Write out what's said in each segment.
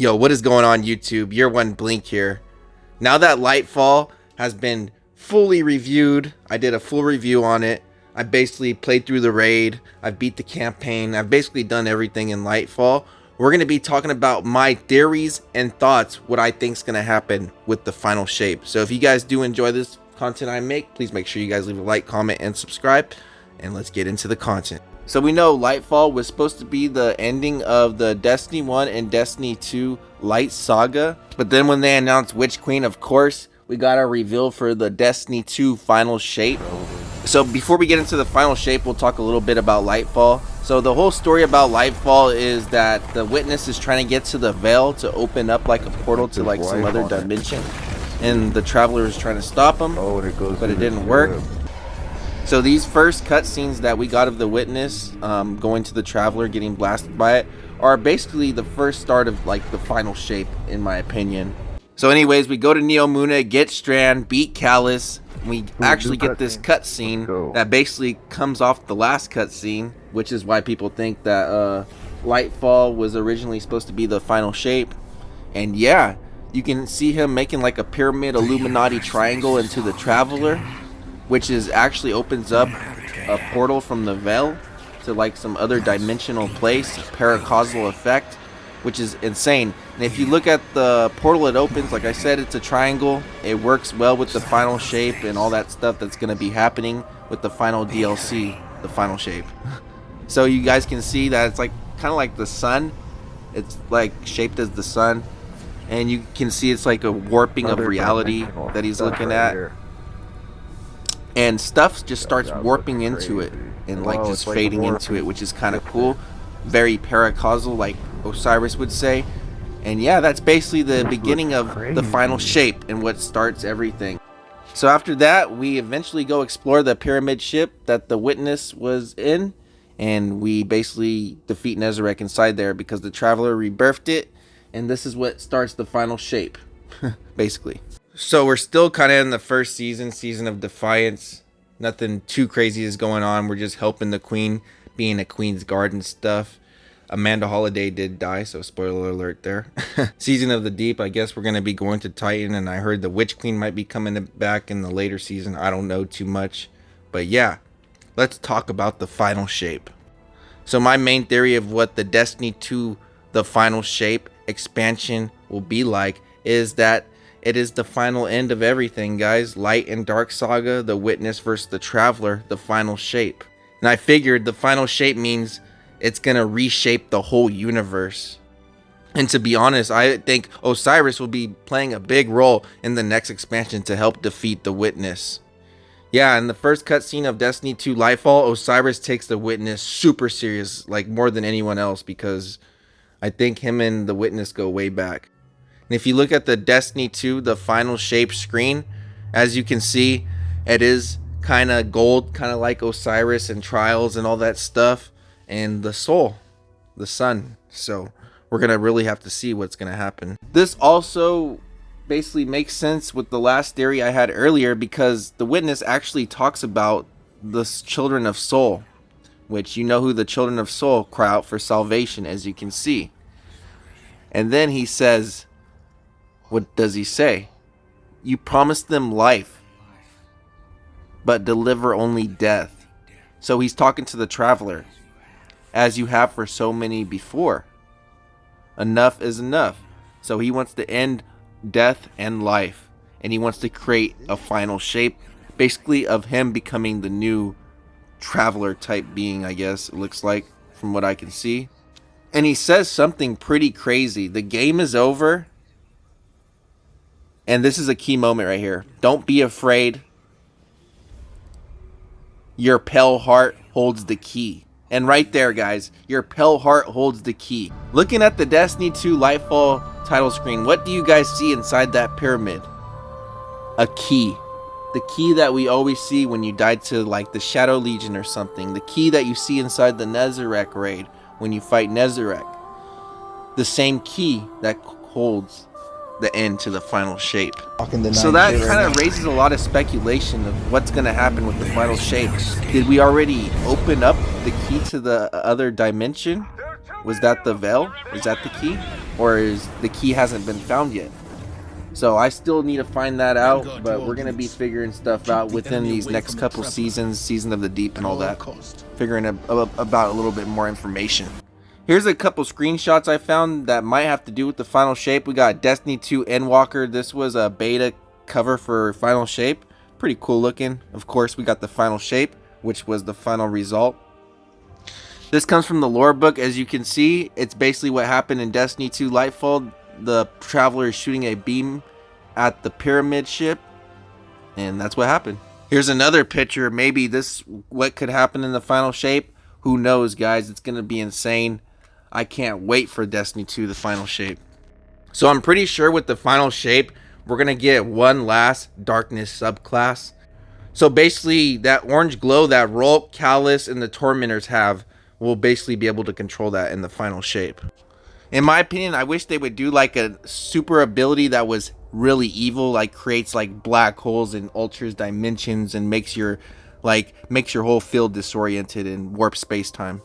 Yo, what is going on YouTube? Year 1 Blink here. Now that Lightfall has been fully reviewed, I did a full review on it. I basically played through the raid, I beat the campaign, I've basically done everything in Lightfall. We're going to be talking about my theories and thoughts, what I think is going to happen with the final shape. So if you guys do enjoy this content I make, please make sure you guys leave a like, comment, and subscribe. And let's get into the content. So we know Lightfall was supposed to be the ending of the Destiny 1 and Destiny 2 Light Saga. But then when they announced Witch Queen, of course, we got a reveal for the Destiny 2 final shape. So before we get into the final shape, we'll talk a little bit about Lightfall. So the whole story about Lightfall is that the Witness is trying to get to the Veil to open up like a portal to like some other dimension. And the Traveler is trying to stop him, but it didn't work. So these first cutscenes that we got of the Witness going to the Traveler, getting blasted by it, are basically the first start of like the final shape, in my opinion. So anyways, we go to Neomuna, get Strand, beat Callus. We actually get this cutscene that basically comes off the last cutscene, which is why people think that Lightfall was originally supposed to be the final shape. And yeah, you can see him making like a pyramid Illuminati triangle into the Traveler, which is actually opens up a portal from the Veil to like some other dimensional place, paracausal effect, which is insane. And if you look at the portal it opens, like I said, it's a triangle. It works well with the final shape and all that stuff that's going to be happening with the final DLC, the final shape. So you guys can see that it's like kind of like the sun. It's like shaped as the sun, and you can see it's like a warping of reality that he's looking at. And stuff just starts warping into it and like just fading into it, which is kind of cool. Very paracausal, like Osiris would say. And yeah, that's basically the beginning of the final shape and what starts everything. So after that, we eventually go explore the pyramid ship that the Witness was in. And we basically defeat Nezarec inside there because the Traveler rebirthed it. And this is what starts the final shape, basically. So we're still kind of in the first season of Defiance. Nothing too crazy is going on. We're just helping the Queen, being a Queen's Guard and stuff. Amanda Holiday did die, so spoiler alert there. Season of the Deep, I guess we're going to be going to Titan, and I heard the Witch Queen might be coming back in the later season. I don't know too much. But yeah, let's talk about the final shape. So my main theory of what the Destiny 2, the final shape expansion will be like is that it is the final end of everything, guys. Light and Dark Saga, the Witness versus the Traveler, the final shape. And I figured the final shape means it's gonna reshape the whole universe. And to be honest, I think Osiris will be playing a big role in the next expansion to help defeat the Witness. Yeah, in the first cutscene of Destiny 2 Lightfall, Osiris takes the Witness super serious, like more than anyone else, because I think him and the Witness go way back. And if you look at the Destiny 2, the final shape screen, as you can see, it is kind of gold, kind of like Osiris and Trials and all that stuff. And the soul, the sun. So we're going to really have to see what's going to happen. This also basically makes sense with the last theory I had earlier, because the Witness actually talks about the children of soul, which you know who the children of soul cry out for salvation, as you can see. And then he says, what does he say? You promise them life, but deliver only death. So he's talking to the Traveler, as you have for so many before. Enough is enough. So he wants to end death and life, and he wants to create a final shape, basically of him becoming the new Traveler type being, I guess it looks like, from what I can see. And he says something pretty crazy. The game is over. And this is a key moment right here. Don't be afraid. Your pale heart holds the key. And right there, guys, your pale heart holds the key. Looking at the Destiny 2 Lightfall title screen, what do you guys see inside that pyramid? A key. The key that we always see when you died to like the Shadow Legion or something. The key that you see inside the Nezarec raid when you fight Nezarec. The same key that holds the end to the final shape. So that kind of raises a lot of speculation of what's going to happen with the final shape. Did we already open up the key to the other dimension? Was that the veil? Is that the key? Or is the key hasn't been found yet? So I still need to find that out, but we're going to be figuring stuff out within these next couple seasons, Season of the Deep and all that. Figuring about a little bit more information. Here's a couple screenshots I found that might have to do with the final shape. We got Destiny 2 Endwalker. This was a beta cover for final shape. Pretty cool looking. Of course, we got the final shape, which was the final result. This comes from the lore book. As you can see, it's basically what happened in Destiny 2 Lightfall. The traveler is shooting a beam at the pyramid ship, and that's what happened. Here's another picture. Maybe this what could happen in the final shape. Who knows, guys? It's gonna be insane. I can't wait for Destiny 2 the final shape. So I'm pretty sure with the final shape we're gonna get one last darkness subclass. So basically that orange glow that Rolk, Callus, and the Tormentors have, will basically be able to control that in the final shape. In my opinion, I wish they would do like a super ability that was really evil, like creates like black holes and alters dimensions and makes your whole field disoriented and warp space-time.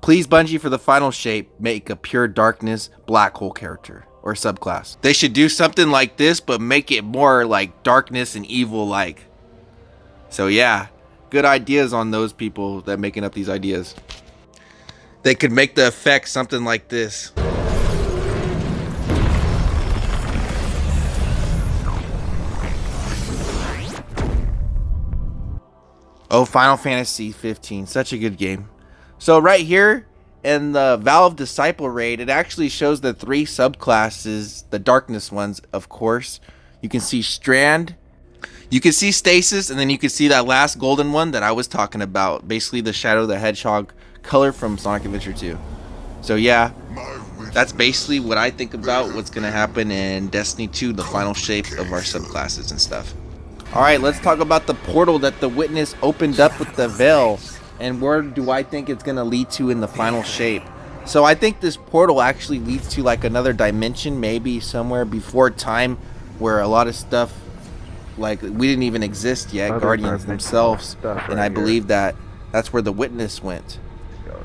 Please, Bungie, for the final shape, make a pure darkness black hole character or subclass. They should do something like this, but make it more like darkness and evil like. So yeah, good ideas on those people that making up these ideas. They could make the effect something like this. Oh, Final Fantasy 15, such a good game. So right here in the Valve Disciple raid, it actually shows the 3 subclasses, the darkness ones, of course. You can see Strand, you can see Stasis, and then you can see that last golden one that I was talking about. Basically the Shadow the Hedgehog color from Sonic Adventure 2. So yeah, that's basically what I think about what's going to happen in Destiny 2, the final shape of our subclasses and stuff. Alright, let's talk about the portal that the Witness opened up with the veil. And where do I think it's going to lead to in the final shape? So I think this portal actually leads to like another dimension, maybe somewhere before time, where a lot of stuff, like we didn't even exist yet, Guardians themselves. And I believe that that's where the Witness went.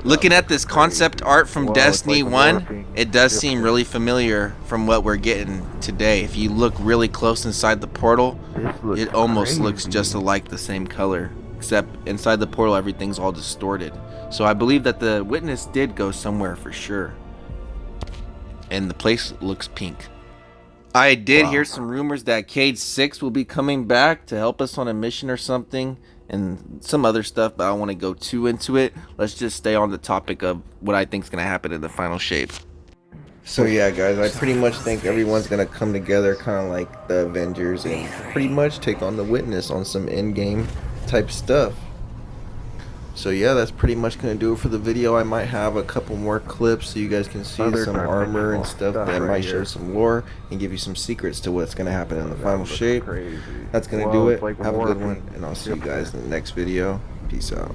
Looking at this concept art from Destiny 1, it does seem really familiar from what we're getting today. If you look really close inside the portal, it almost looks just like the same color, except inside the portal everything's all distorted. So I believe that the Witness did go somewhere for sure. And the place looks pink. I did hear some rumors that Cade 6 will be coming back to help us on a mission or something, and some other stuff, but I don't want to go too into it. Let's just stay on the topic of what I think is going to happen in the final shape. So yeah, guys, I pretty much think everyone's going to come together kind of like the Avengers and pretty much take on the Witness on some in-game type stuff. So yeah, that's pretty much going to do it for the video. I might have a couple more clips so you guys can see some armor and stuff that might show some lore and give you some secrets to what's going to happen in the final shape. That's going to do it. Have a good one, and I'll see you guys in the next video. Peace out.